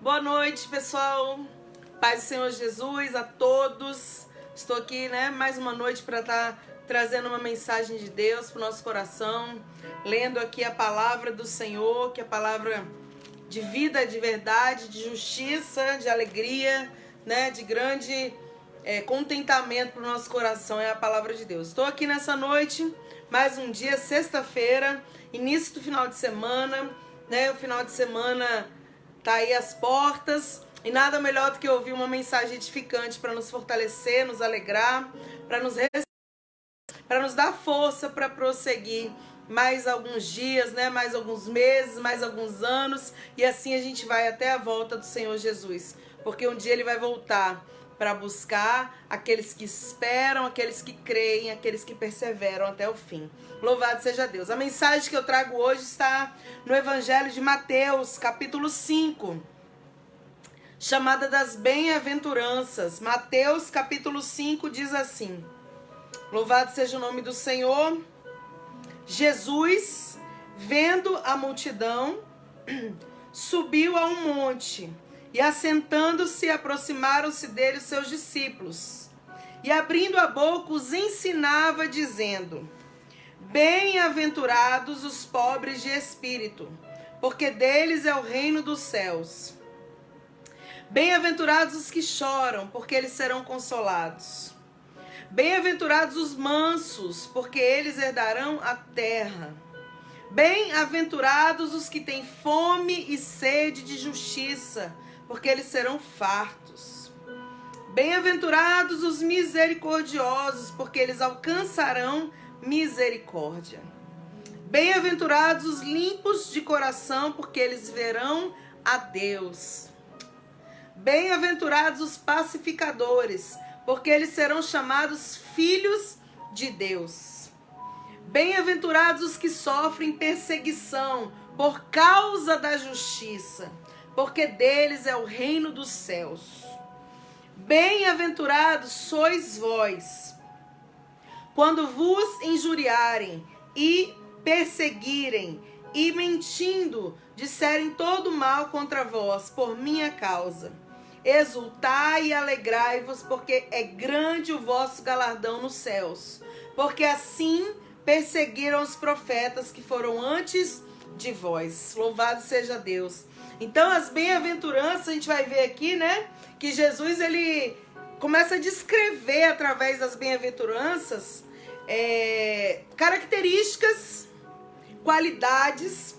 Boa noite, pessoal. Paz do Senhor Jesus a todos. Estou aqui, mais uma noite para estar trazendo uma mensagem de Deus para o nosso coração, lendo aqui a palavra do Senhor, que é a palavra de vida, de verdade, de justiça, de alegria, de grande contentamento para o nosso coração, é a palavra de Deus. Estou aqui nessa noite, mais um dia, sexta-feira, início do final de semana, o final de semana tá aí às portas, e nada melhor do que ouvir uma mensagem edificante para nos fortalecer, nos alegrar, para nos dar força para prosseguir mais alguns dias, mais alguns meses, mais alguns anos, e assim a gente vai até a volta do Senhor Jesus, porque um dia Ele vai voltar para buscar aqueles que esperam, aqueles que creem, aqueles que perseveram até o fim. Louvado seja Deus. A mensagem que eu trago hoje está no Evangelho de Mateus, capítulo 5, chamada das bem-aventuranças. Mateus, capítulo 5, diz assim: louvado seja o nome do Senhor. Jesus, vendo a multidão, subiu a um monte, e assentando-se, aproximaram-se dele os seus discípulos. E abrindo a boca, os ensinava, dizendo: bem-aventurados os pobres de espírito, porque deles é o reino dos céus. Bem-aventurados os que choram, porque eles serão consolados. Bem-aventurados os mansos, porque eles herdarão a terra. Bem-aventurados os que têm fome e sede de justiça, porque eles serão fartos. Bem-aventurados os misericordiosos, porque eles alcançarão misericórdia. Bem-aventurados os limpos de coração, porque eles verão a Deus. Bem-aventurados os pacificadores, porque eles serão chamados filhos de Deus. Bem-aventurados os que sofrem perseguição por causa da justiça, porque deles é o reino dos céus. Bem-aventurados sois vós, quando vos injuriarem e perseguirem, e mentindo, disserem todo mal contra vós por minha causa. Exultai e alegrai-vos, porque é grande o vosso galardão nos céus, porque assim perseguiram os profetas que foram antes de vós. Louvado seja Deus. Então, as bem-aventuranças, a gente vai ver aqui, que Jesus, ele começa a descrever através das bem-aventuranças características, qualidades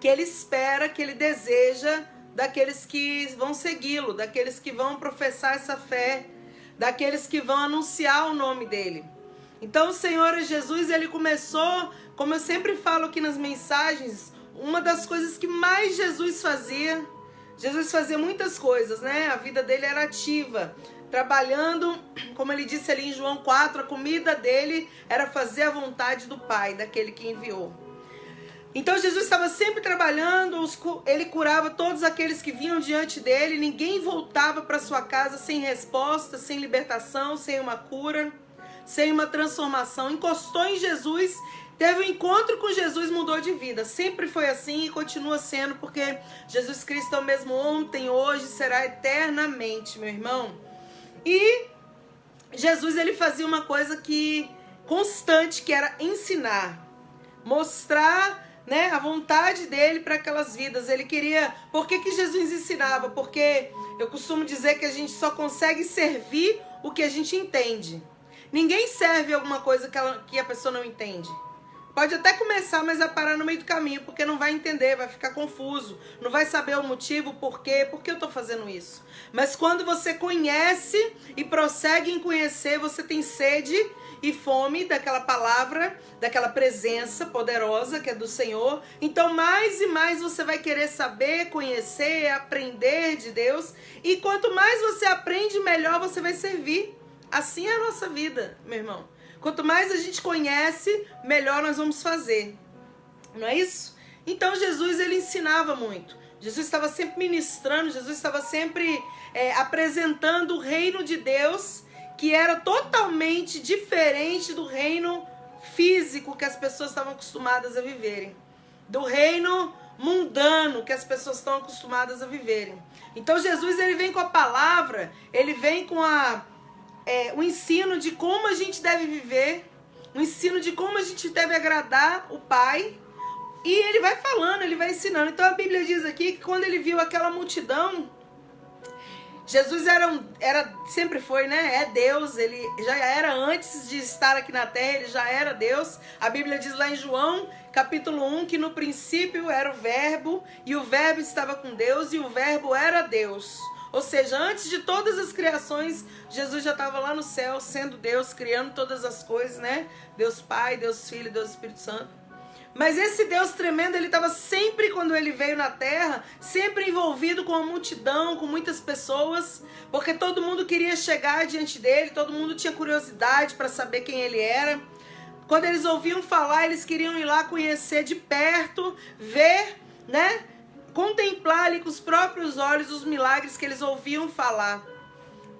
que ele espera, que ele deseja daqueles que vão segui-lo, daqueles que vão professar essa fé, daqueles que vão anunciar o nome dele. Então o Senhor Jesus, ele começou, como eu sempre falo aqui nas mensagens, uma das coisas que mais Jesus fazia muitas coisas, a vida dele era ativa, trabalhando, como ele disse ali em João 4, a comida dele era fazer a vontade do Pai, daquele que enviou. Então Jesus estava sempre trabalhando, ele curava todos aqueles que vinham diante dele, ninguém voltava para sua casa sem resposta, sem libertação, sem uma cura, sem uma transformação. Encostou em Jesus, teve um encontro com Jesus, mudou de vida. Sempre foi assim e continua sendo, porque Jesus Cristo é o mesmo ontem, hoje, será eternamente, meu irmão. E Jesus, ele fazia uma coisa constante, que era ensinar, mostrar a vontade dele para aquelas vidas. Ele queria... Por que Jesus ensinava? Porque eu costumo dizer que a gente só consegue servir o que a gente entende. Ninguém serve alguma coisa que a pessoa não entende. Pode até começar, mas vai parar no meio do caminho, porque não vai entender, vai ficar confuso, não vai saber o motivo, por que eu estou fazendo isso. Mas quando você conhece e prossegue em conhecer, você tem sede e fome daquela palavra, daquela presença poderosa que é do Senhor. Então mais e mais você vai querer saber, conhecer, aprender de Deus. E quanto mais você aprende, melhor você vai servir. Assim é a nossa vida, meu irmão. Quanto mais a gente conhece, melhor nós vamos fazer. Não é isso? Então Jesus, ele ensinava muito. Jesus estava sempre ministrando, Jesus estava sempre apresentando o reino de Deus, que era totalmente diferente do reino físico que as pessoas estavam acostumadas a viverem. Do reino mundano que as pessoas estão acostumadas a viverem. Então Jesus, ele vem com a palavra, ele vem com o ensino de como a gente deve viver, o ensino de como a gente deve agradar o Pai, e ele vai falando, ele vai ensinando. Então a Bíblia diz aqui que quando ele viu aquela multidão, Jesus sempre foi, né? É Deus, ele já era antes de estar aqui na terra, ele já era Deus. A Bíblia diz lá em João, capítulo 1, que no princípio era o Verbo, e o Verbo estava com Deus, e o Verbo era Deus. Ou seja, antes de todas as criações, Jesus já estava lá no céu, sendo Deus, criando todas as coisas, né? Deus Pai, Deus Filho, Deus Espírito Santo. Mas esse Deus tremendo, ele estava sempre, quando ele veio na terra, sempre envolvido com a multidão, com muitas pessoas, porque todo mundo queria chegar diante dele, todo mundo tinha curiosidade para saber quem ele era. Quando eles ouviam falar, eles queriam ir lá conhecer de perto, ver, né? Contemplar ali com os próprios olhos os milagres que eles ouviam falar.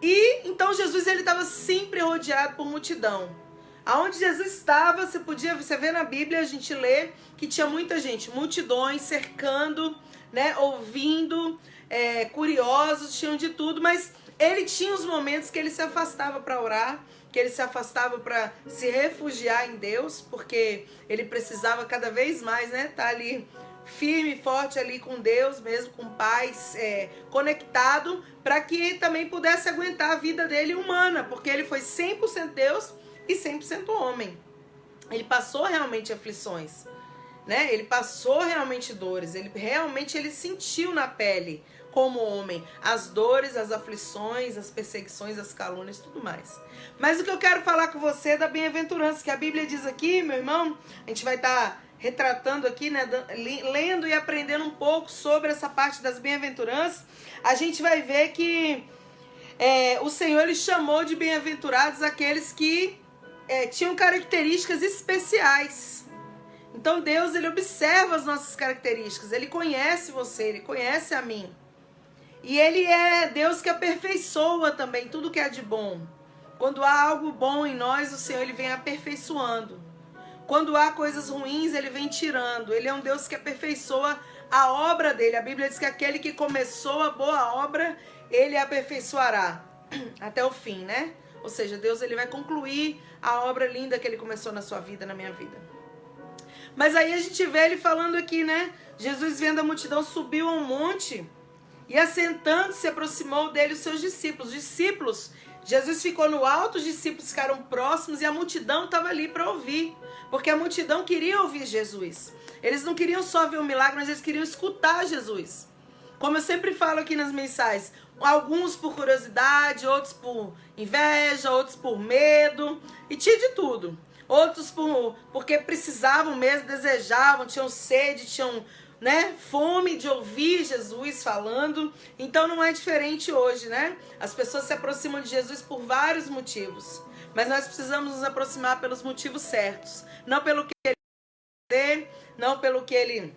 E então Jesus, ele estava sempre rodeado por multidão. Aonde Jesus estava, você vê na Bíblia, a gente lê que tinha muita gente, multidões cercando, né, ouvindo, curiosos, tinham de tudo, mas ele tinha os momentos que ele se afastava para orar, que ele se afastava para se refugiar em Deus, porque ele precisava cada vez mais, né, estar ali firme e forte ali com Deus mesmo, com paz, conectado, para que também pudesse aguentar a vida dele humana, porque ele foi 100% Deus e 100% homem. Ele passou realmente aflições, né? Ele passou realmente dores, ele sentiu na pele, como homem, as dores, as aflições, as perseguições, as calúnias, tudo mais. Mas o que eu quero falar com você é da bem-aventurança, que a Bíblia diz aqui, meu irmão, a gente vai estar retratando aqui, né, lendo e aprendendo um pouco sobre essa parte das bem-aventuranças. A gente vai ver que o Senhor, ele chamou de bem-aventurados aqueles que tinham características especiais. Então Deus, ele observa as nossas características, ele conhece você, ele conhece a mim. E ele é Deus que aperfeiçoa também tudo que é de bom. Quando há algo bom em nós, o Senhor, ele vem aperfeiçoando. Quando há coisas ruins, ele vem tirando. Ele é um Deus que aperfeiçoa a obra dele. A Bíblia diz que aquele que começou a boa obra, ele aperfeiçoará até o fim, né? Ou seja, Deus, ele vai concluir a obra linda que ele começou na sua vida, na minha vida. Mas aí a gente vê ele falando aqui, né? Jesus, vendo a multidão, subiu a um monte e, assentando-se, aproximou dele os seus discípulos. Discípulos, Jesus ficou no alto, os discípulos ficaram próximos e a multidão estava ali para ouvir. Porque a multidão queria ouvir Jesus. Eles não queriam só ver o milagre, mas eles queriam escutar Jesus. Como eu sempre falo aqui nas mensagens, alguns por curiosidade, outros por inveja, outros por medo, e tinha de tudo. Outros porque precisavam mesmo, desejavam, tinham sede, tinham, né, fome de ouvir Jesus falando. Então não é diferente hoje, né? As pessoas se aproximam de Jesus por vários motivos, mas nós precisamos nos aproximar pelos motivos certos, não pelo que ele quer, não pelo que ele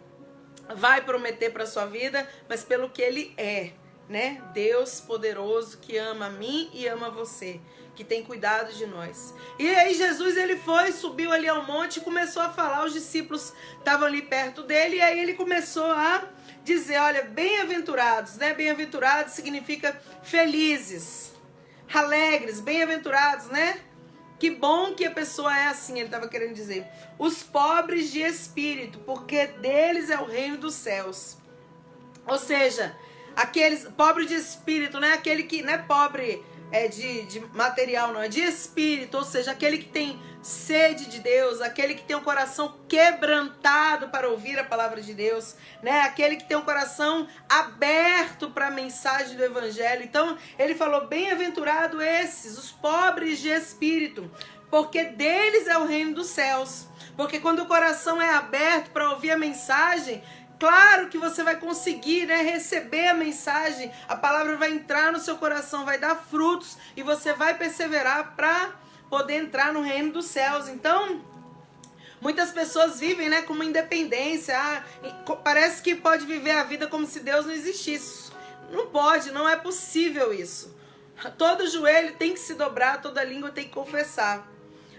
vai prometer para sua vida, mas pelo que ele é, né? Deus poderoso que ama a mim e ama você, que tem cuidado de nós. E aí Jesus, ele subiu ali ao monte e começou a falar. Os discípulos estavam ali perto dele e aí ele começou a dizer, olha, bem-aventurados, né? Bem-aventurados significa felizes, alegres, bem-aventurados, né? Que bom que a pessoa é assim, ele estava querendo dizer. Os pobres de espírito, porque deles é o reino dos céus. Ou seja, aqueles pobre de espírito, né? Aquele que não é pobre de material, não, é de espírito, ou seja, aquele que tem sede de Deus, aquele que tem um coração quebrantado para ouvir a palavra de Deus, né? Aquele que tem um coração aberto para a mensagem do evangelho. Então ele falou, bem-aventurado esses, os pobres de espírito, porque deles é o reino dos céus. Porque quando o coração é aberto para ouvir a mensagem, claro que você vai conseguir, né, receber a mensagem, a palavra vai entrar no seu coração, vai dar frutos e você vai perseverar para poder entrar no reino dos céus. Então, muitas pessoas vivem, né, com uma independência, parece que pode viver a vida como se Deus não existisse. Não pode, não é possível isso. Todo joelho tem que se dobrar, toda língua tem que confessar.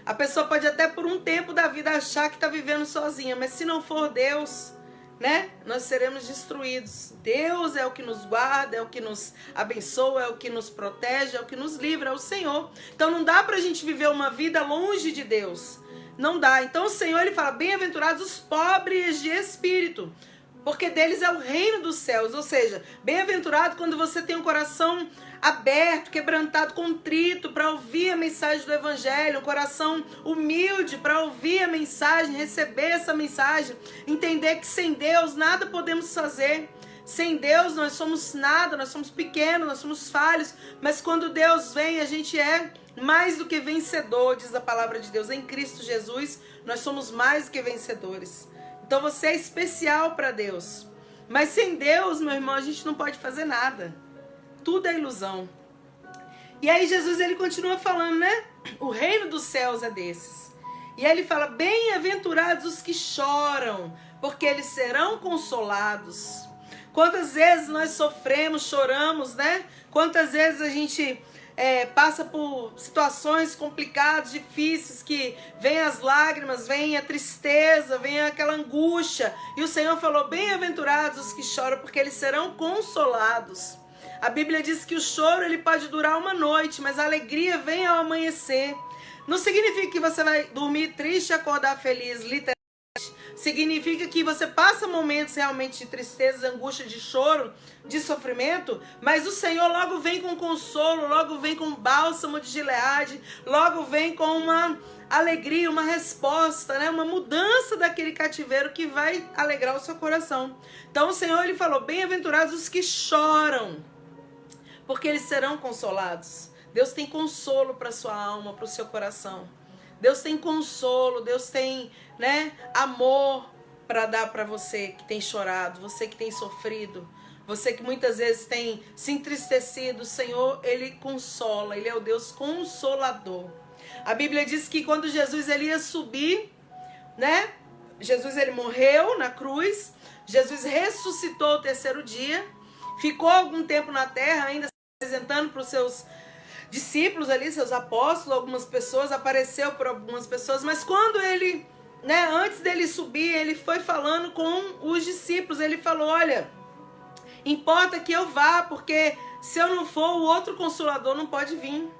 A pessoa pode até por um tempo da vida achar que está vivendo sozinha, mas se não for Deus, né, nós seremos destruídos. Deus é o que nos guarda, é o que nos abençoa, é o que nos protege, é o que nos livra, é o Senhor. Então não dá pra gente viver uma vida longe de Deus. Não dá. Então o Senhor, ele fala, bem-aventurados os pobres de espírito, porque deles é o reino dos céus. Ou seja, bem-aventurado quando você tem um coração aberto, quebrantado, contrito, para ouvir a mensagem do evangelho, um coração humilde para ouvir a mensagem, receber essa mensagem, entender que sem Deus nada podemos fazer. Sem Deus nós somos nada, nós somos pequenos, nós somos falhos, mas quando Deus vem, a gente é mais do que vencedor, diz a palavra de Deus. Em Cristo Jesus, nós somos mais do que vencedores. Então você é especial para Deus. Mas sem Deus, meu irmão, a gente não pode fazer nada. Tudo é ilusão. E aí Jesus, ele continua falando, né? O reino dos céus é desses. E aí ele fala, bem-aventurados os que choram, porque eles serão consolados. Quantas vezes nós sofremos, choramos, né? Quantas vezes a gente passa por situações complicadas, difíceis, que vem as lágrimas, vem a tristeza, vem aquela angústia. E o Senhor falou, bem-aventurados os que choram, porque eles serão consolados. A Bíblia diz que o choro ele pode durar uma noite, mas a alegria vem ao amanhecer. Não significa que você vai dormir triste e acordar feliz, literalmente. Significa que você passa momentos realmente de tristeza, de angústia, de choro, de sofrimento, mas o Senhor logo vem com consolo, logo vem com bálsamo de Gileade, logo vem com uma alegria, uma resposta, né? Uma mudança daquele cativeiro que vai alegrar o seu coração. Então o Senhor, ele falou, bem-aventurados os que choram, porque eles serão consolados. Deus tem consolo para sua alma, para o seu coração. Deus tem consolo, Deus tem, né, amor para dar para você que tem chorado, você que tem sofrido, você que muitas vezes tem se entristecido. O Senhor, ele consola, ele é o Deus consolador. A Bíblia diz que quando Jesus ele ia subir, né, Jesus ele morreu na cruz, Jesus ressuscitou ao terceiro dia, ficou algum tempo na terra ainda se apresentando para os seus discípulos ali, seus apóstolos, algumas pessoas, apareceu para algumas pessoas, mas quando ele, né, antes dele subir, ele foi falando com os discípulos, ele falou, olha, importa que eu vá, porque se eu não for, o outro consolador não pode vir.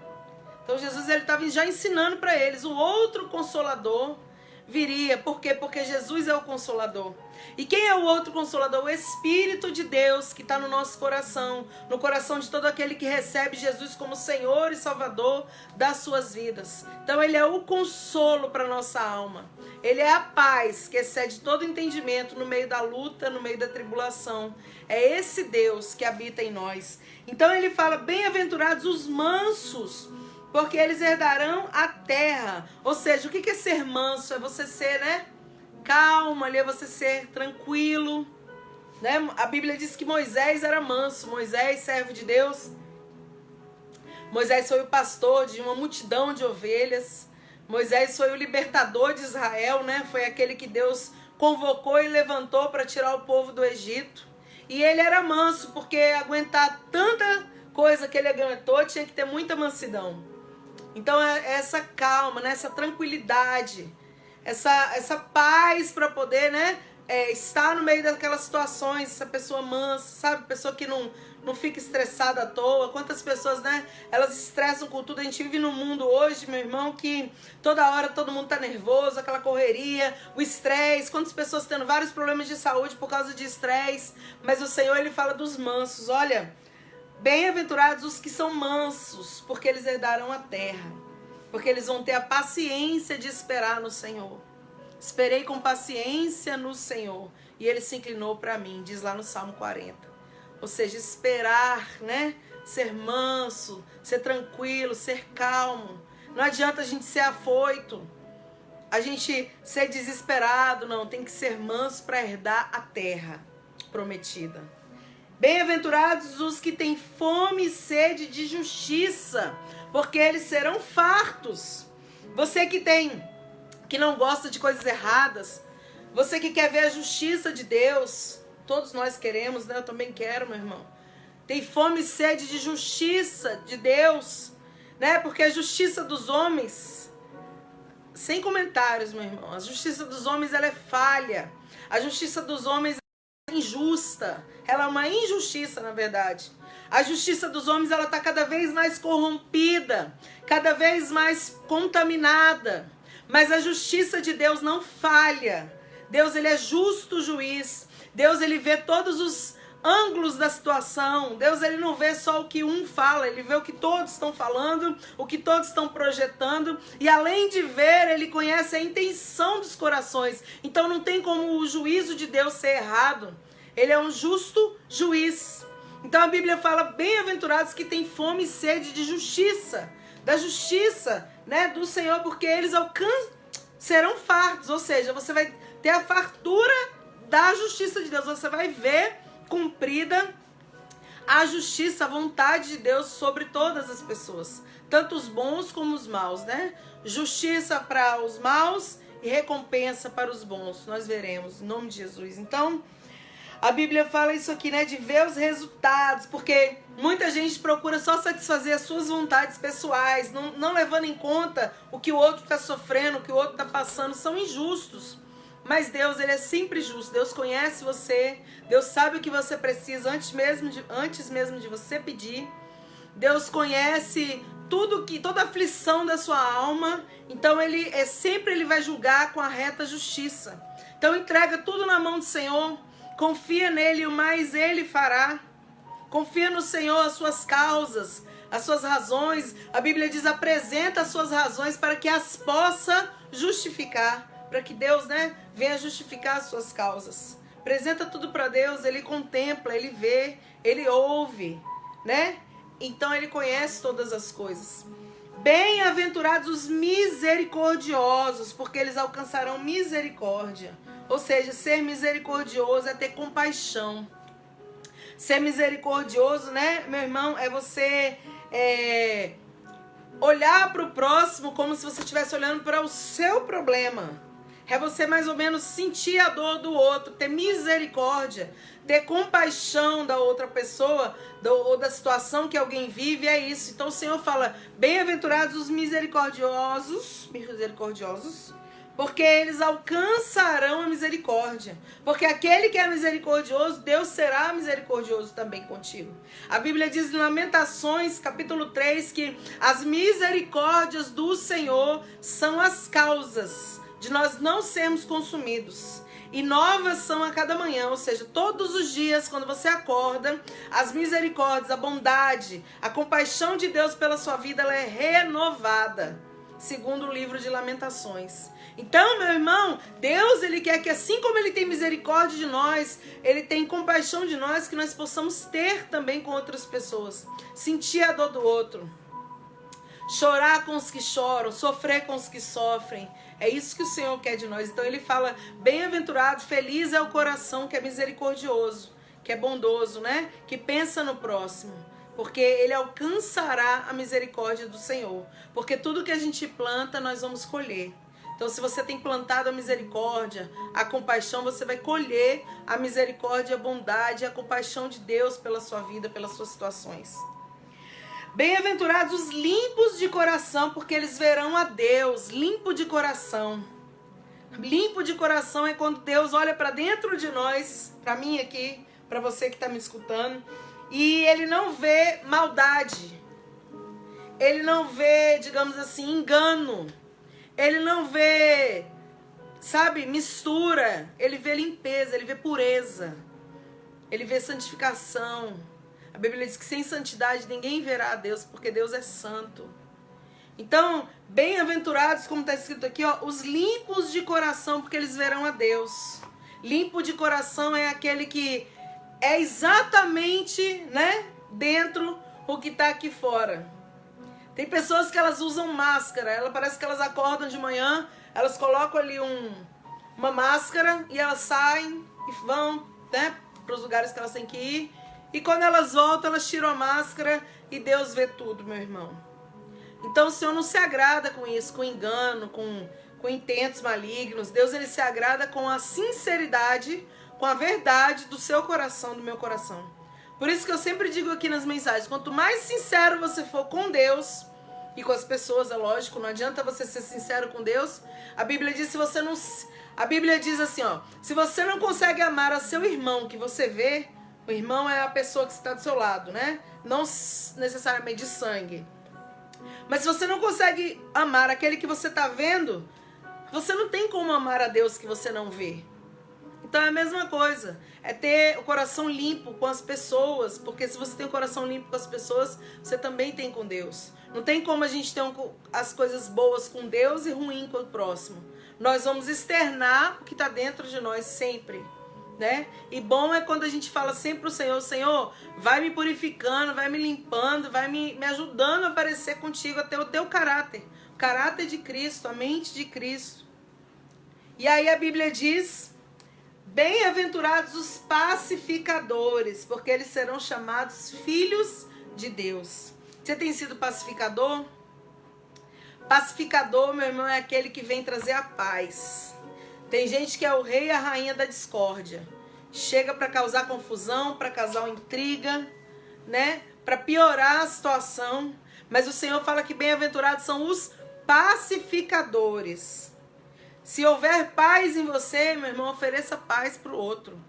Então Jesus ele estava já ensinando para eles, o outro consolador viria. Por quê? Porque Jesus é o consolador. E quem é o outro consolador? O Espírito de Deus que está no nosso coração, no coração de todo aquele que recebe Jesus como Senhor e Salvador das suas vidas. Então ele é o consolo para nossa alma. Ele é a paz que excede todo entendimento no meio da luta, no meio da tribulação. É esse Deus que habita em nós. Então ele fala, bem-aventurados os mansos, porque eles herdarão a terra. Ou seja, o que é ser manso? É você ser, né, calmo, ali é você ser tranquilo, né? A Bíblia diz que Moisés era manso. Moisés, servo de Deus. Moisés foi o pastor de uma multidão de ovelhas. Moisés foi o libertador de Israel, né? Foi aquele que Deus convocou e levantou para tirar o povo do Egito. E ele era manso, porque aguentar tanta coisa que ele aguentou, tinha que ter muita mansidão. Então essa calma, né? Essa tranquilidade, essa paz para poder, né, estar no meio daquelas situações, essa pessoa mansa, sabe? Pessoa que não fica estressada à toa. Quantas pessoas, né, elas estressam com tudo. A gente vive num mundo hoje, meu irmão, que toda hora todo mundo tá nervoso, aquela correria, o estresse. Quantas pessoas tendo vários problemas de saúde por causa de estresse. Mas o Senhor, ele fala dos mansos. Olha, bem-aventurados os que são mansos, porque eles herdarão a terra. Porque eles vão ter a paciência de esperar no Senhor. Esperei com paciência no Senhor, e ele se inclinou para mim, diz lá no Salmo 40. Ou seja, esperar, né? Ser manso, ser tranquilo, ser calmo. Não adianta a gente ser afoito, a gente ser desesperado, não. Tem que ser manso para herdar a terra prometida. Bem-aventurados os que têm fome e sede de justiça, porque eles serão fartos. Você que não gosta de coisas erradas, você que quer ver a justiça de Deus, todos nós queremos, né? Eu também quero, meu irmão. Tem fome e sede de justiça de Deus, né? Porque a justiça dos homens, sem comentários, meu irmão, a justiça dos homens ela é falha. A justiça dos homens injusta, ela é uma injustiça, na verdade. A justiça dos homens, ela está cada vez mais corrompida, cada vez mais contaminada, mas a justiça de Deus não falha. Deus, ele é justo juiz. Deus, ele vê todos os ângulos da situação. Deus, ele não vê só o que um fala, ele vê o que todos estão falando, o que todos estão projetando, e além de ver, ele conhece a intenção dos corações. Então não tem como o juízo de Deus ser errado. Ele é um justo juiz. Então a Bíblia fala: bem-aventurados que têm fome e sede de justiça, da justiça, né, do Senhor, porque eles serão fartos. Ou seja, você vai ter a fartura da justiça de Deus, você vai ver cumprida a justiça, a vontade de Deus sobre todas as pessoas, tanto os bons como os maus, né? Justiça para os maus e recompensa para os bons. Nós veremos, em nome de Jesus. Então, a Bíblia fala isso aqui, né? De ver os resultados, porque muita gente procura só satisfazer as suas vontades pessoais, não levando em conta o que o outro está sofrendo, o que o outro está passando. São injustos. Mas Deus, ele é sempre justo. Deus conhece você. Deus sabe o que você precisa antes mesmo de você pedir. Deus conhece toda a aflição da sua alma. Então ele vai julgar com a reta justiça. Então entrega tudo na mão do Senhor. Confia nele, o mais ele fará. Confia no Senhor as suas causas, as suas razões. A Bíblia diz: apresenta as suas razões para que as possa justificar. Para que Deus, né, venha justificar as suas causas. Apresenta tudo para Deus, ele contempla, ele vê, ele ouve, né? Então ele conhece todas as coisas. Bem-aventurados os misericordiosos, porque eles alcançarão misericórdia. Ou seja, ser misericordioso é ter compaixão. Ser misericordioso, né, meu irmão, é você olhar para o próximo como se você estivesse olhando para o seu problema. É você mais ou menos sentir a dor do outro, ter misericórdia, ter compaixão da outra pessoa ou da situação que alguém vive, é isso. Então o Senhor fala: bem-aventurados os misericordiosos, porque eles alcançarão a misericórdia. Porque aquele que é misericordioso, Deus será misericordioso também contigo. A Bíblia diz em Lamentações, capítulo 3, que as misericórdias do Senhor são as causas de nós não sermos consumidos. E novas são a cada manhã, ou seja, todos os dias, quando você acorda, as misericórdias, a bondade, a compaixão de Deus pela sua vida, ela é renovada, segundo o livro de Lamentações. Então, meu irmão, Deus, ele quer que assim como ele tem misericórdia de nós, ele tem compaixão de nós, que nós possamos ter também com outras pessoas, sentir a dor do outro, chorar com os que choram, sofrer com os que sofrem. É isso que o Senhor quer de nós. Então ele fala: bem-aventurado, feliz é o coração que é misericordioso, que é bondoso, né? Que pensa no próximo, porque ele alcançará a misericórdia do Senhor. Porque tudo que a gente planta, nós vamos colher. Então se você tem plantado a misericórdia, a compaixão, você vai colher a misericórdia, a bondade, a compaixão de Deus pela sua vida, pelas suas situações. Bem-aventurados os limpos de coração, porque eles verão a Deus. Limpo de coração. Limpo de coração é quando Deus olha para dentro de nós, para mim aqui, para você que está me escutando, e ele não vê maldade. Ele não vê, digamos assim, engano. Ele não vê, sabe, mistura. Ele vê limpeza, ele vê pureza. Ele vê santificação. A Bíblia diz que sem santidade ninguém verá a Deus, porque Deus é santo. Então, bem-aventurados, como está escrito aqui, ó, os limpos de coração, porque eles verão a Deus. Limpo de coração é aquele que é exatamente, né, dentro o que está aqui fora. Tem pessoas que elas usam máscara, parece que elas acordam de manhã, elas colocam ali uma máscara e elas saem e vão, né, para os lugares que elas têm que ir. E quando elas voltam, elas tiram a máscara e Deus vê tudo, meu irmão. Então o Senhor não se agrada com isso, com engano, com intentos malignos. Deus, ele se agrada com a sinceridade, com a verdade do seu coração, do meu coração. Por isso que eu sempre digo aqui nas mensagens: quanto mais sincero você for com Deus, e com as pessoas, é lógico. Não adianta você ser sincero com Deus. A Bíblia diz, a Bíblia diz assim, ó, se você não consegue amar a seu irmão que você vê, o irmão é a pessoa que está do seu lado, né? Não necessariamente de sangue. Mas se você não consegue amar aquele que você está vendo, você não tem como amar a Deus que você não vê. Então é a mesma coisa, é ter o coração limpo com as pessoas, porque se você tem o coração limpo com as pessoas, você também tem com Deus. Não tem como a gente ter as coisas boas com Deus e ruim com o próximo. Nós vamos externar o que está dentro de nós sempre, né? E bom é quando a gente fala sempre pro Senhor, Senhor, vai me purificando, vai me limpando, vai me ajudando a parecer contigo, a ter o teu caráter. O caráter de Cristo, a mente de Cristo. E aí a Bíblia diz, bem-aventurados os pacificadores, porque eles serão chamados filhos de Deus. Você tem sido pacificador? Pacificador, meu irmão, é aquele que vem trazer a paz. Tem gente que é o rei e a rainha da discórdia. Chega para causar confusão, para causar intriga, né? Para piorar a situação. Mas o Senhor fala que bem-aventurados são os pacificadores. Se houver paz em você, meu irmão, ofereça paz para o outro.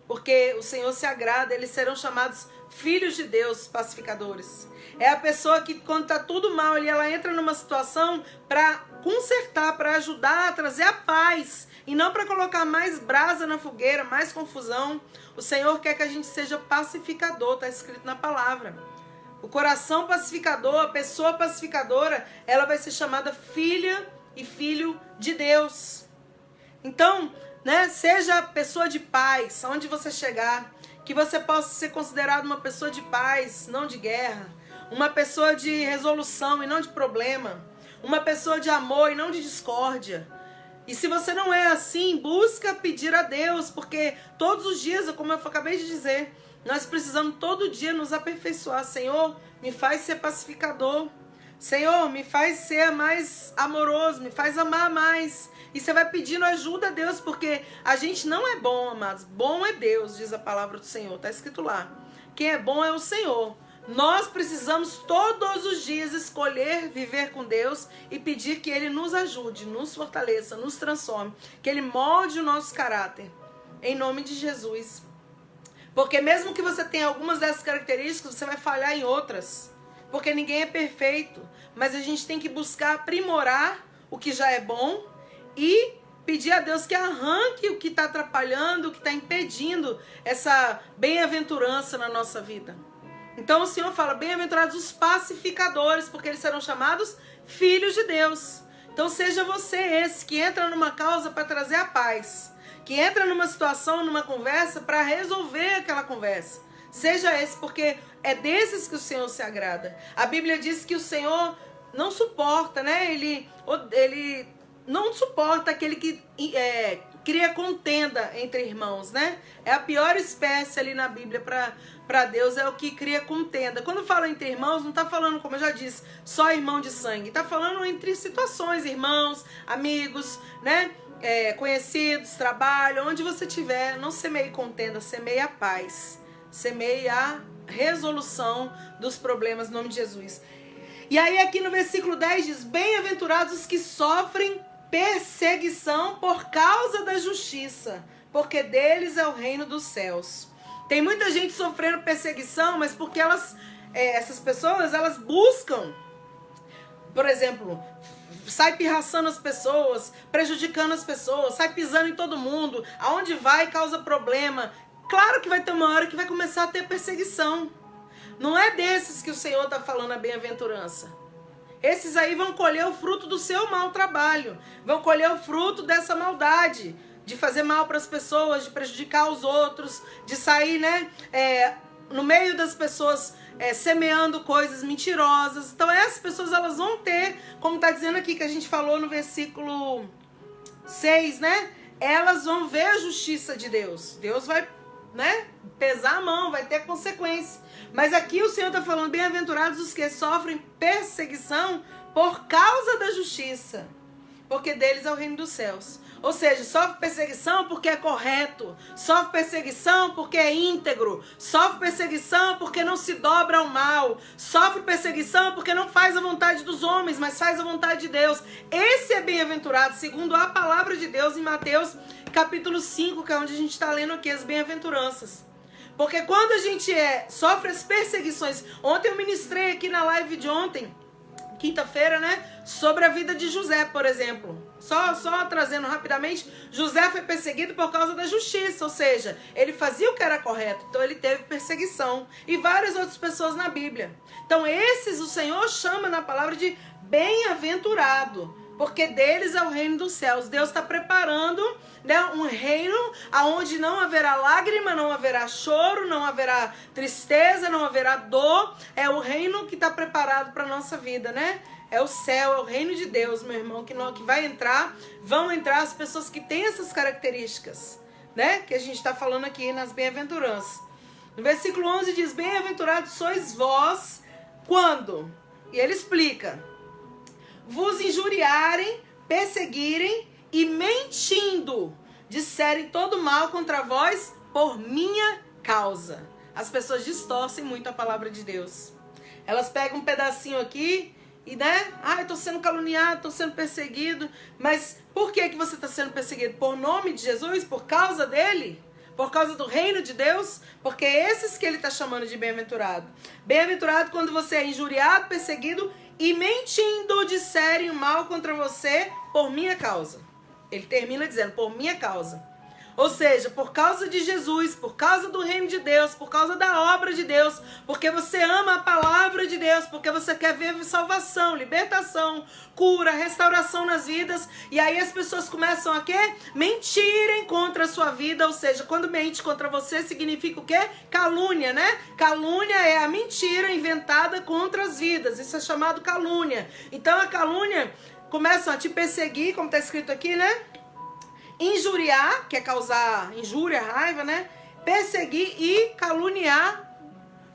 Porque o Senhor se agrada, eles serão chamados filhos de Deus, pacificadores. É a pessoa que, quando está tudo mal ali, ela entra numa situação para consertar, para ajudar a trazer a paz. E não para colocar mais brasa na fogueira, mais confusão. O Senhor quer que a gente seja pacificador, está escrito na palavra. O coração pacificador, a pessoa pacificadora, ela vai ser chamada filha e filho de Deus. Então, né, seja pessoa de paz, onde você chegar, que você possa ser considerado uma pessoa de paz, não de guerra, uma pessoa de resolução e não de problema, uma pessoa de amor e não de discórdia. E se você não é assim, busca pedir a Deus, porque todos os dias, como eu acabei de dizer, nós precisamos todo dia nos aperfeiçoar. Senhor, me faz ser pacificador. Senhor, me faz ser mais amoroso, me faz amar mais. E você vai pedindo ajuda a Deus, porque a gente não é bom, amados. Bom é Deus, diz a palavra do Senhor. Está escrito lá. Quem é bom é o Senhor. Nós precisamos todos os dias escolher viver com Deus e pedir que Ele nos ajude, nos fortaleça, nos transforme. Que Ele molde o nosso caráter. Em nome de Jesus. Porque mesmo que você tenha algumas dessas características, você vai falhar em outras. Porque ninguém é perfeito. Mas a gente tem que buscar aprimorar o que já é bom e pedir a Deus que arranque o que está atrapalhando, o que está impedindo essa bem-aventurança na nossa vida. Então o Senhor fala, bem-aventurados os pacificadores, porque eles serão chamados filhos de Deus. Então seja você esse que entra numa causa para trazer a paz, que entra numa situação, numa conversa para resolver aquela conversa. Seja esse, porque é desses que o Senhor se agrada. A Bíblia diz que o Senhor não suporta, né? Ele não suporta aquele que cria contenda entre irmãos, né? É a pior espécie ali na Bíblia para Deus, é o que cria contenda. Quando fala entre irmãos, não está falando, como eu já disse, só irmão de sangue. Está falando entre situações, irmãos, amigos, né? Conhecidos, trabalho, onde você estiver, não semeie contenda, semeie a paz. Semeie a resolução dos problemas, em nome de Jesus. E aí aqui no versículo 10 diz, bem-aventurados os que sofrem perseguição por causa da justiça, porque deles é o reino dos céus. Tem muita gente sofrendo perseguição, mas porque essas pessoas, elas buscam, por exemplo, sai pirraçando as pessoas, prejudicando as pessoas, sai pisando em todo mundo, aonde vai causa problema. Claro que vai ter uma hora que vai começar a ter perseguição. Não é desses que o Senhor está falando a bem-aventurança. Esses aí vão colher o fruto do seu mau trabalho. Vão colher o fruto dessa maldade. De fazer mal para as pessoas, de prejudicar os outros. De sair, né, no meio das pessoas semeando coisas mentirosas. Então essas pessoas, elas vão ter, como está dizendo aqui, que a gente falou no versículo 6, né? Elas vão ver a justiça de Deus. Deus vai, né, pesar a mão, vai ter consequência. Mas aqui o Senhor está falando, bem-aventurados os que sofrem perseguição por causa da justiça, porque deles é o reino dos céus. Ou seja, sofre perseguição porque é correto, sofre perseguição porque é íntegro, sofre perseguição porque não se dobra ao mal, sofre perseguição porque não faz a vontade dos homens, mas faz a vontade de Deus. Esse é bem-aventurado, segundo a palavra de Deus em Mateus capítulo 5, que é onde a gente está lendo aqui as bem-aventuranças. Porque quando a gente sofre as perseguições, ontem eu ministrei aqui na live de ontem, quinta-feira, né? Sobre a vida de José, por exemplo. Só trazendo rapidamente, José foi perseguido por causa da justiça, ou seja, ele fazia o que era correto, então ele teve perseguição. E várias outras pessoas na Bíblia. Então esses o Senhor chama na palavra de bem-aventurado, porque deles é o reino dos céus. Deus está preparando, né, um reino onde não haverá lágrima, não haverá choro, não haverá tristeza, não haverá dor. É o reino que está preparado para a nossa vida, né? É o céu, é o reino de Deus, meu irmão, que vão entrar as pessoas que têm essas características, né? Que a gente está falando aqui nas bem-aventuranças. No versículo 11 diz, bem-aventurados sois vós, quando? E ele explica, vos injuriarem, perseguirem e mentindo, disserem todo mal contra vós por minha causa. As pessoas distorcem muito a palavra de Deus. Elas pegam um pedacinho aqui e, né? Eu tô sendo caluniado, tô sendo perseguido. Mas por que você está sendo perseguido? Por nome de Jesus? Por causa dele? Por causa do reino de Deus? Porque é esses que ele está chamando de bem-aventurado. Bem-aventurado quando você é injuriado, perseguido e mentindo disserem o mal contra você por minha causa. Ele termina dizendo, por minha causa. Ou seja, por causa de Jesus, por causa do reino de Deus, por causa da obra de Deus, porque você ama a palavra de Deus, porque você quer ver salvação, libertação, cura, restauração nas vidas. E aí as pessoas começam a quê? Mentirem contra a sua vida. Ou seja, quando mente contra você significa o quê? Calúnia, né? Calúnia é a mentira inventada contra as vidas. Isso é chamado calúnia. Então a calúnia começa a te perseguir, como está escrito aqui, né? Injuriar, que é causar injúria, raiva, né? Perseguir e caluniar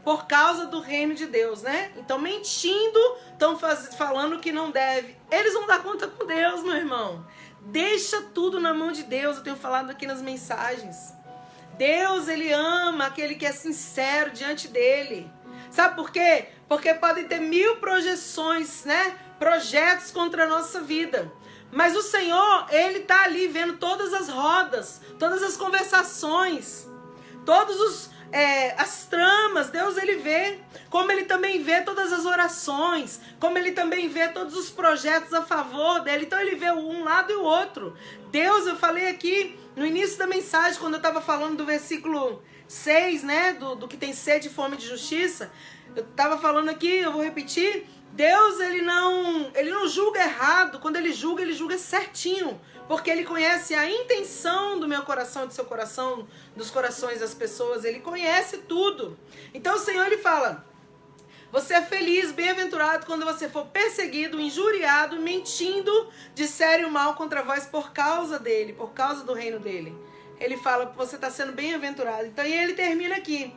por causa do reino de Deus, né? Então, mentindo, estão falando que não deve. Eles vão dar conta com Deus, meu irmão. Deixa tudo na mão de Deus. Eu tenho falado aqui nas mensagens. Deus, ele ama aquele que é sincero diante dele. Sabe por quê? Porque podem ter 1000 projeções, né? Projetos contra a nossa vida. Mas o Senhor, ele está ali vendo todas as rodas, todas as conversações, todas as tramas. Deus, ele vê, como ele também vê todas as orações, como ele também vê todos os projetos a favor dele. Então ele vê um lado e o outro. Deus, eu falei aqui no início da mensagem, quando eu estava falando do versículo 6, né, do que tem sede e fome de justiça, eu estava falando aqui, eu vou repetir. Deus, ele não julga errado. Quando ele julga certinho. Porque ele conhece a intenção do meu coração, do seu coração, dos corações das pessoas. Ele conhece tudo. Então o Senhor, ele fala, você é feliz, bem-aventurado quando você for perseguido, injuriado, mentindo, disserem o mal contra vós por causa dele, por causa do reino dele. Ele fala que você está sendo bem-aventurado. Então, e ele termina aqui.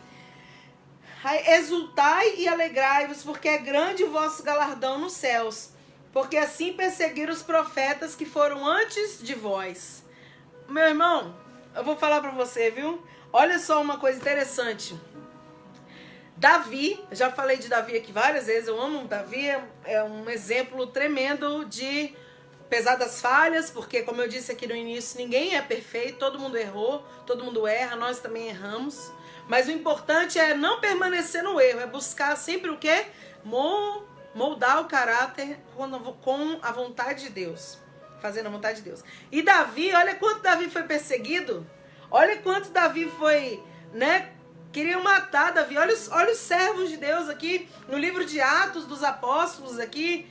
Exultai e alegrai-vos, porque é grande o vosso galardão nos céus, porque assim perseguiram os profetas que foram antes de vós. Meu irmão, eu vou falar para você, viu? Olha só uma coisa interessante. Davi, já falei de Davi aqui várias vezes, eu amo Davi, é um exemplo tremendo de, apesar das falhas, porque como eu disse aqui no início, ninguém é perfeito, todo mundo errou, todo mundo erra, nós também erramos. Mas o importante é não permanecer no erro, é buscar sempre o quê? Moldar o caráter com a vontade de Deus, fazendo a vontade de Deus. E Davi, olha quanto Davi foi perseguido, olha quanto Davi foi, né? Queriam matar Davi, olha os servos de Deus aqui, no livro de Atos dos Apóstolos aqui,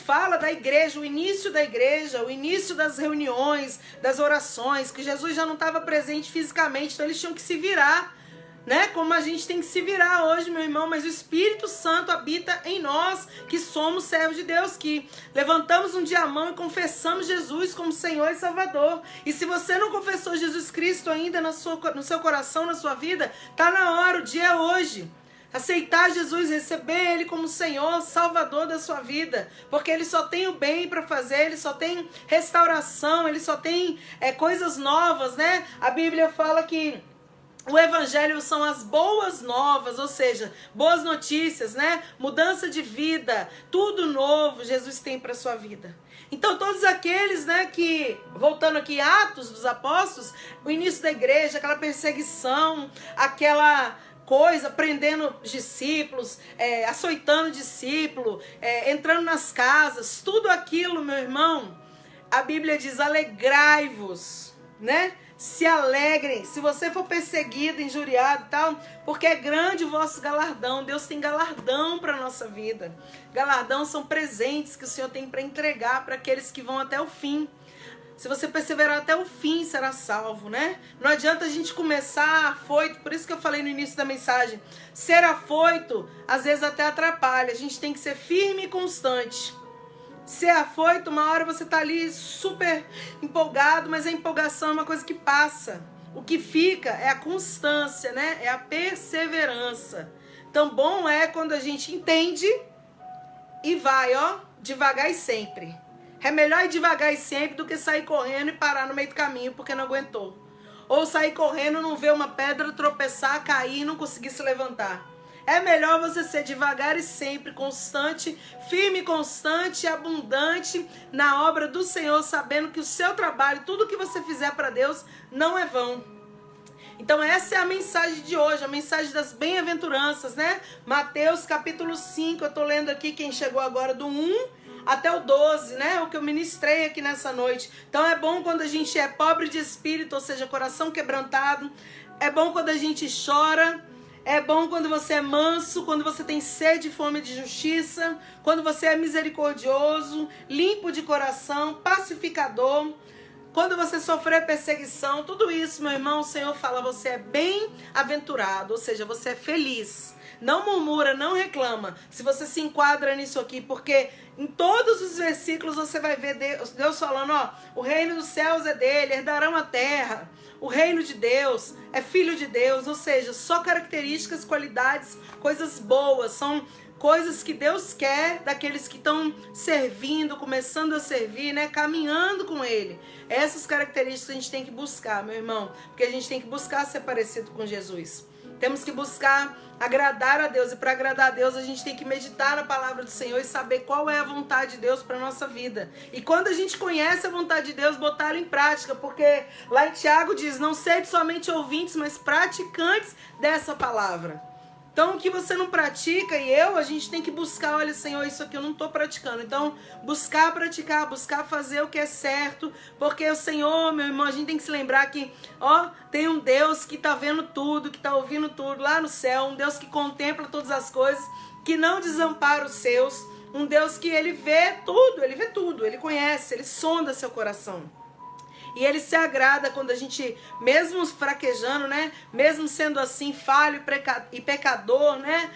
fala da igreja, o início da igreja, o início das reuniões, das orações, que Jesus já não estava presente fisicamente, então eles tinham que se virar, né? Como a gente tem que se virar hoje, meu irmão, mas o Espírito Santo habita em nós, que somos servos de Deus, que levantamos um dia a mão e confessamos Jesus como Senhor e Salvador. E se você não confessou Jesus Cristo ainda no seu coração, na sua vida, tá na hora, o dia é hoje. Aceitar Jesus, receber Ele como Senhor, Salvador da sua vida. Porque Ele só tem o bem para fazer, Ele só tem restauração, Ele só tem coisas novas, né? A Bíblia fala que o Evangelho são as boas novas, ou seja, boas notícias, né? Mudança de vida, tudo novo Jesus tem para sua vida. Então todos aqueles, né, que, voltando aqui, Atos dos Apóstolos, o início da igreja, aquela perseguição, aquela coisa, prendendo discípulos, açoitando discípulo, entrando nas casas, tudo aquilo, meu irmão, a Bíblia diz, alegrai-vos, né? Se alegrem, se você for perseguido, injuriado e tal, porque é grande o vosso galardão. Deus tem galardão para a nossa vida. Galardão são presentes que o Senhor tem para entregar para aqueles que vão até o fim. Se você perseverar até o fim, será salvo, né? Não adianta a gente começar afoito, por isso que eu falei no início da mensagem, ser afoito, às vezes até atrapalha. A gente tem que ser firme e constante. Ser afoito, uma hora você tá ali super empolgado, mas a empolgação é uma coisa que passa. O que fica é a constância, né? É a perseverança. Então, bom é quando a gente entende e vai, ó, devagar e sempre. É melhor ir devagar e sempre do que sair correndo e parar no meio do caminho porque não aguentou. Ou sair correndo, não ver uma pedra, tropeçar, cair e não conseguir se levantar. É melhor você ser devagar e sempre, constante, firme, constante, abundante na obra do Senhor, sabendo que o seu trabalho, tudo que você fizer para Deus, não é vão. Então essa é a mensagem de hoje, a mensagem das bem-aventuranças, né? Mateus capítulo 5, eu tô lendo aqui quem chegou agora do 1 até o 12, né? O que eu ministrei aqui nessa noite. Então é bom quando a gente é pobre de espírito, ou seja, coração quebrantado. É bom quando a gente chora. É bom quando você é manso, quando você tem sede e fome de justiça, quando você é misericordioso, limpo de coração, pacificador, quando você sofrer perseguição, tudo isso, meu irmão, o Senhor fala, você é bem-aventurado, ou seja, você é feliz. Não murmura, não reclama, se você se enquadra nisso aqui, porque em todos os versículos você vai ver Deus falando, ó, o reino dos céus é dele, herdarão a terra. O reino de Deus é filho de Deus, ou seja, só características, qualidades, coisas boas, são coisas que Deus quer daqueles que estão servindo, começando a servir, né, caminhando com Ele. Essas características a gente tem que buscar, meu irmão, porque a gente tem que buscar ser parecido com Jesus. Temos que buscar agradar a Deus, e para agradar a Deus a gente tem que meditar na palavra do Senhor e saber qual é a vontade de Deus para a nossa vida. E quando a gente conhece a vontade de Deus, botar ela em prática, porque lá em Tiago diz, não sede somente ouvintes, mas praticantes dessa palavra. Então o que você não pratica a gente tem que buscar, olha Senhor, isso aqui eu não estou praticando. Então buscar praticar, buscar fazer o que é certo, porque o Senhor, meu irmão, a gente tem que se lembrar que, ó, tem um Deus que está vendo tudo, que está ouvindo tudo lá no céu, um Deus que contempla todas as coisas, que não desampara os seus, um Deus que ele vê tudo, ele conhece, ele sonda seu coração. E ele se agrada quando a gente, mesmo fraquejando, né? Mesmo sendo assim, falho e pecador, né?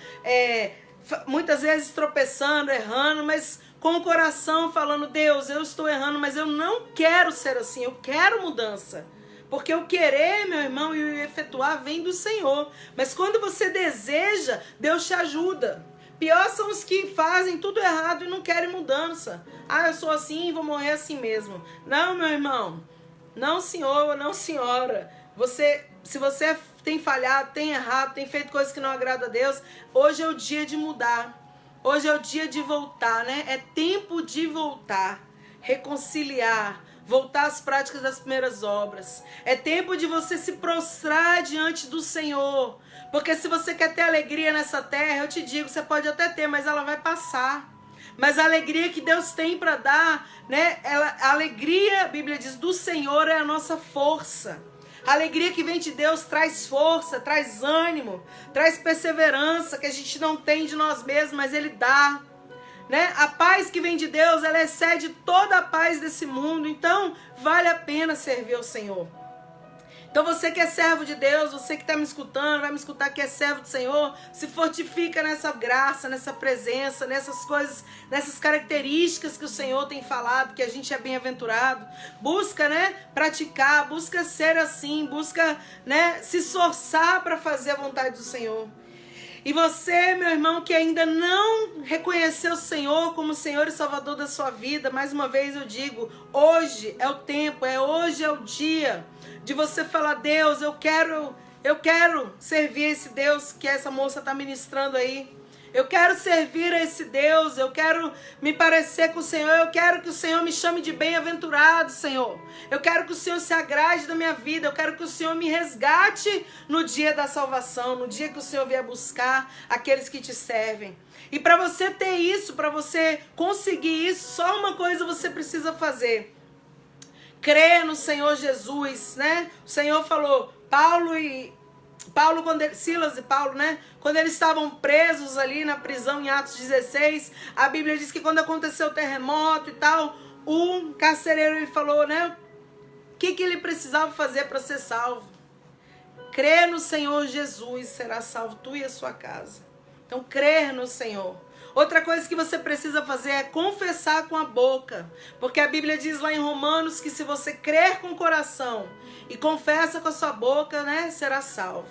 Muitas vezes tropeçando, errando, mas com o coração falando, Deus, eu estou errando, mas eu não quero ser assim, eu quero mudança. Porque o querer, meu irmão, e o efetuar vem do Senhor. Mas quando você deseja, Deus te ajuda. Pior são os que fazem tudo errado e não querem mudança. Ah, eu sou assim e vou morrer assim mesmo. Não, meu irmão. Não, senhor, não, senhora. Se você tem falhado, tem errado, tem feito coisas que não agradam a Deus, hoje é o dia de mudar. Hoje é o dia de voltar, né? É tempo de voltar, reconciliar, voltar às práticas das primeiras obras. É tempo de você se prostrar diante do Senhor. Porque se você quer ter alegria nessa terra, eu te digo, você pode até ter, mas ela vai passar. Mas a alegria que Deus tem para dar, né? A alegria, a Bíblia diz, do Senhor é a nossa força. A alegria que vem de Deus traz força, traz ânimo, traz perseverança que a gente não tem de nós mesmos, mas Ele dá. Né? A paz que vem de Deus, ela excede toda a paz desse mundo. Então, vale a pena servir ao Senhor. Então você que é servo de Deus, você que está me escutando, vai me escutar que é servo do Senhor, se fortifica nessa graça, nessa presença, nessas coisas, nessas características que o Senhor tem falado, que a gente é bem-aventurado. Busca, né, praticar, busca ser assim, busca, né, se esforçar para fazer a vontade do Senhor. E você, meu irmão, que ainda não reconheceu o Senhor como Senhor e Salvador da sua vida, mais uma vez eu digo, hoje é o tempo, hoje é o dia de você falar: Deus, eu quero servir esse Deus que essa moça está ministrando aí. Eu quero servir a esse Deus, eu quero me parecer com o Senhor, eu quero que o Senhor me chame de bem-aventurado, Senhor. Eu quero que o Senhor se agrade da minha vida, eu quero que o Senhor me resgate no dia da salvação, no dia que o Senhor vier buscar aqueles que te servem. E para você ter isso, para você conseguir isso, só uma coisa você precisa fazer: crer no Senhor Jesus, né? O Senhor falou, Silas e Paulo, né? Quando eles estavam presos ali na prisão em Atos 16, a Bíblia diz que quando aconteceu o terremoto e tal, o carcereiro ele falou, né? O que ele precisava fazer para ser salvo? Crer no Senhor Jesus, será salvo tu e a sua casa. Então, crer no Senhor. Outra coisa que você precisa fazer é confessar com a boca. Porque a Bíblia diz lá em Romanos que se você crer com o coração e confessa com a sua boca, né, será salvo.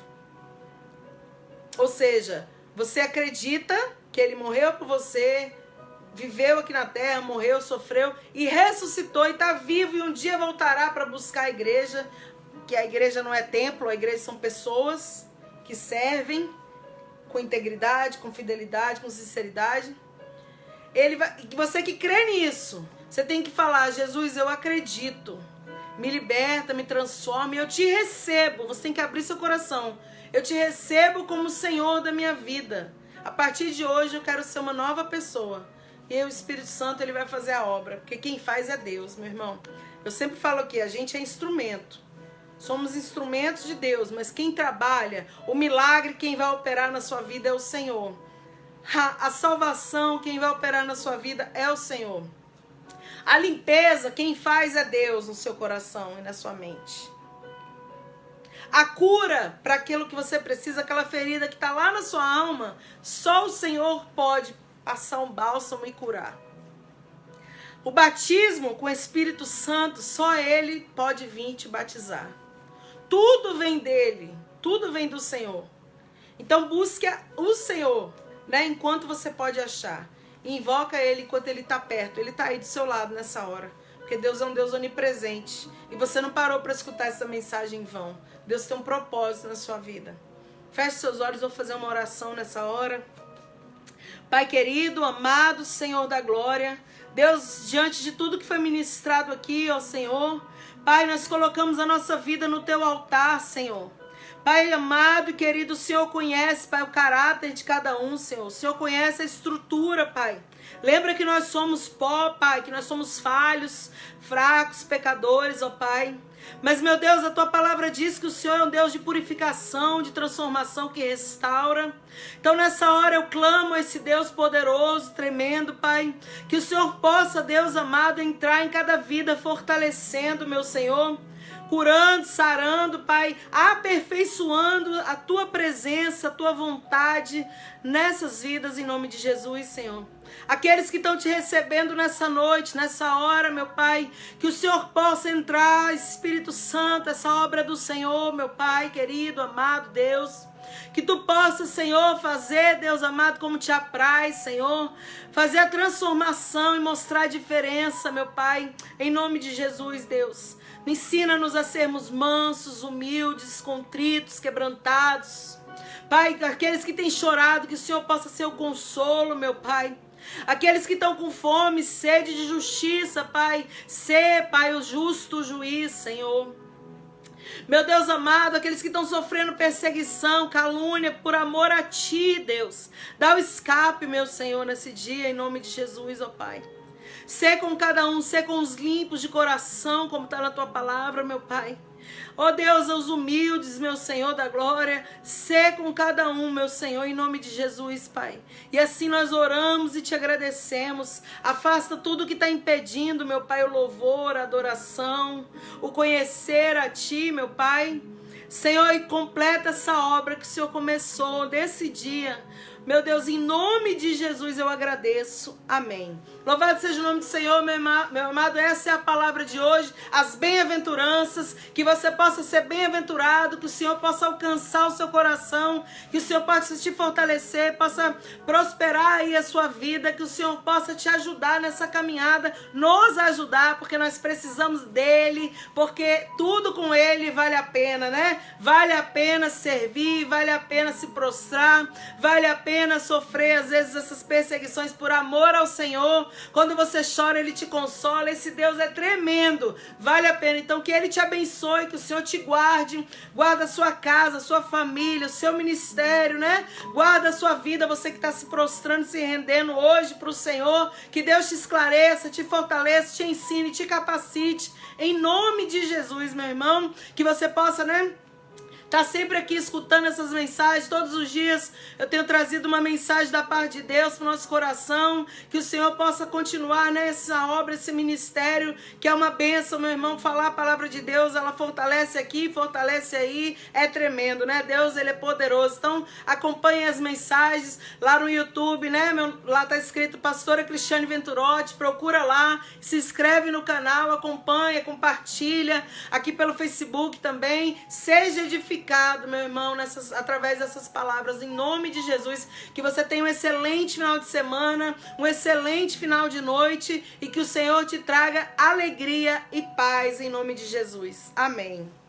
Ou seja, você acredita que ele morreu por você, viveu aqui na terra, morreu, sofreu e ressuscitou e está vivo e um dia voltará para buscar a igreja, que a igreja não é templo, a igreja são pessoas que servem com integridade, com fidelidade, com sinceridade. Você que crê nisso, você tem que falar: Jesus, eu acredito, me liberta, me transforma, e eu te recebo. Você tem que abrir seu coração. Eu te recebo como Senhor da minha vida. A partir de hoje eu quero ser uma nova pessoa. E o Espírito Santo ele vai fazer a obra, porque quem faz é Deus, meu irmão. Eu sempre falo aqui, a gente é instrumento. Somos instrumentos de Deus, mas quem trabalha, o milagre, quem vai operar na sua vida é o Senhor. A salvação, quem vai operar na sua vida é o Senhor. A limpeza, quem faz é Deus no seu coração e na sua mente. A cura para aquilo que você precisa, aquela ferida que está lá na sua alma, só o Senhor pode passar um bálsamo e curar. O batismo com o Espírito Santo, só Ele pode vir te batizar. Tudo vem dele, tudo vem do Senhor. Então busque o Senhor, né, enquanto você pode achar. E invoca Ele enquanto Ele está perto. Ele está aí do seu lado nessa hora. Porque Deus é um Deus onipresente. E você não parou para escutar essa mensagem em vão. Deus tem um propósito na sua vida. Feche seus olhos, vou fazer uma oração nessa hora. Pai querido, amado Senhor da glória, Deus, diante de tudo que foi ministrado aqui, ó Senhor, Pai, nós colocamos a nossa vida no teu altar, Senhor. Pai amado e querido, o Senhor conhece, Pai, o caráter de cada um, Senhor. O Senhor conhece a estrutura, Pai. Lembra que nós somos pó, Pai, que nós somos falhos, fracos, pecadores, ó Pai. Mas, meu Deus, a tua palavra diz que o Senhor é um Deus de purificação, de transformação que restaura. Então, nessa hora, eu clamo a esse Deus poderoso, tremendo, Pai, que o Senhor possa, Deus amado, entrar em cada vida, fortalecendo, meu Senhor, curando, sarando, Pai, aperfeiçoando a tua presença, a tua vontade nessas vidas, em nome de Jesus, Senhor. Aqueles que estão te recebendo nessa noite, nessa hora, meu Pai, que o Senhor possa entrar, Espírito Santo, essa obra do Senhor, meu Pai, querido, amado Deus. Que tu possa, Senhor, fazer, Deus amado, como te apraz, Senhor. Fazer a transformação e mostrar a diferença, meu Pai, em nome de Jesus, Deus. Ensina-nos a sermos mansos, humildes, contritos, quebrantados. Pai, aqueles que têm chorado, que o Senhor possa ser o consolo, meu Pai. Aqueles que estão com fome, sede de justiça, Pai. Ser, Pai, o justo juiz, Senhor. Meu Deus amado, aqueles que estão sofrendo perseguição, calúnia, por amor a Ti, Deus. Dá o escape, meu Senhor, nesse dia, em nome de Jesus, ó Pai. Sê com cada um, sê com os limpos de coração, como está na Tua palavra, meu Pai. Ó Deus, aos humildes, meu Senhor da glória, sê com cada um, meu Senhor, em nome de Jesus, Pai. E assim nós oramos e te agradecemos. Afasta tudo que está impedindo, meu Pai, o louvor, a adoração, o conhecer a Ti, meu Pai. Senhor, e completa essa obra que o Senhor começou desse dia, Meu Deus, em nome de Jesus eu agradeço. Amém. Louvado seja o nome do Senhor, meu amado. Essa é a palavra de hoje. As bem-aventuranças. Que você possa ser bem-aventurado. Que o Senhor possa alcançar o seu coração. Que o Senhor possa te fortalecer. Possa prosperar aí a sua vida. Que o Senhor possa te ajudar nessa caminhada. Nos ajudar. Porque nós precisamos dele. Porque tudo com ele vale a pena, né? Vale a pena servir. Vale a pena se prostrar. Vale a pena sofrer às vezes essas perseguições por amor ao Senhor. Quando você chora, ele te consola. Esse Deus é tremendo. Vale a pena. Então que ele te abençoe, que o Senhor te guarde. Guarda a sua casa, a sua família, o seu ministério, né? Guarda a sua vida, você que está se prostrando, se rendendo hoje para o Senhor. Que Deus te esclareça, te fortaleça, te ensine, te capacite. Em nome de Jesus, meu irmão. Que você possa, né? Tá sempre aqui escutando essas mensagens. Todos os dias eu tenho trazido uma mensagem da parte de Deus para o nosso coração. Que o Senhor possa continuar nessa obra, esse ministério, que é uma bênção, meu irmão. Falar a palavra de Deus, ela fortalece aqui, fortalece aí. É tremendo, né? Deus, ele é poderoso. Então, acompanhe as mensagens lá no YouTube, né? Lá tá escrito Pastora Cristiane Venturotti. Procura lá, se inscreve no canal, acompanha, compartilha. Aqui pelo Facebook também. Seja edificado, meu irmão, através dessas palavras, em nome de Jesus. Que você tenha um excelente final de semana, um excelente final de noite e que o Senhor te traga alegria e paz em nome de Jesus. Amém.